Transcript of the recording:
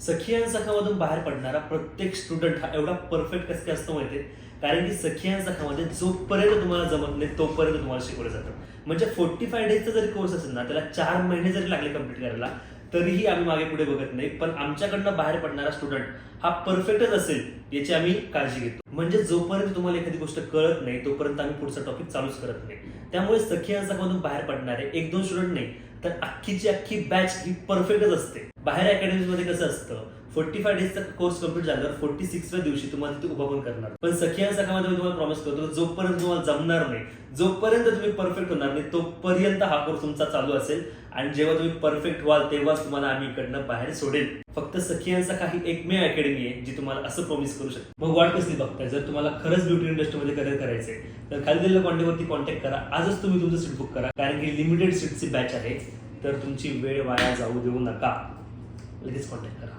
सखी आणि सखामधून बाहेर पडणारा प्रत्येक स्टुडंट हा एवढा परफेक्ट कसं काय असतो माहितीये, कारण की सखी आणि सखामध्ये जोपर्यंत तुम्हाला जमत नाही तोपर्यंत तुम्हाला शिकवलं जातं. म्हणजे 45 डेजचा जरी कोर्स असेल ना, त्याला 4 महिने जरी लागले कम्प्लीट करायला, तरीही आम्ही मागे पुढे बघत नाही. पण आमच्याकडनं बाहेर पडणारा स्टुडंट हा परफेक्टच असेल याची आम्ही काळजी घेतो. म्हणजे जोपर्यंत तुम्हाला एखादी गोष्ट कळत नाही तोपर्यंत आम्ही पुढचा टॉपिक चालूच करत नाही. त्यामुळे सखी आणि सखामधून बाहेर पडणारे 1-2 स्टुडंट नाही, तर अख्खीची अख्खी बॅच ही परफेक्टच असते. बाहेर अकॅडमीज मध्ये कसं असतं, 45 डेजचा कोर्स कम्प्लीट झाल्यावर 46व्या दिवशी तुम्हाला ते उभा पण करणार. पण सखी आणि सखामध्ये मी तुम्हाला प्रॉमिस करतो, जोपर्यंत तुम्हाला जमणार नाही, जोपर्यंत तुम्ही परफेक्ट होणार नाही, तोपर्यंत हा कोर्स तुमचा चालू असेल. आणि जेव्हा तुम्ही परफेक्ट व्हाल तेव्हाच तुम्हाला आम्ही इकडनं बाहेर सोडेल. फक्त सखी आणि सखा ही एकमेव अकॅडमी आहे जी तुम्हाला असं प्रॉमिस करू शकते. मग वाट कसली बघताय? जर तुम्हाला खरंच ब्युटी इंडस्ट्रीमध्ये करिअर करायचंय तर खाली दिलेल्या कॉन्टॅक्टवरती कॉन्टॅक्ट करा. आजच तुम्ही तुमचं सीट बुक करा, कारण की लिमिटेड सीटची बॅच आहे. तर तुमची वेळ वाया जाऊ देऊ नका. लगेच कॉन्टॅक्ट करा.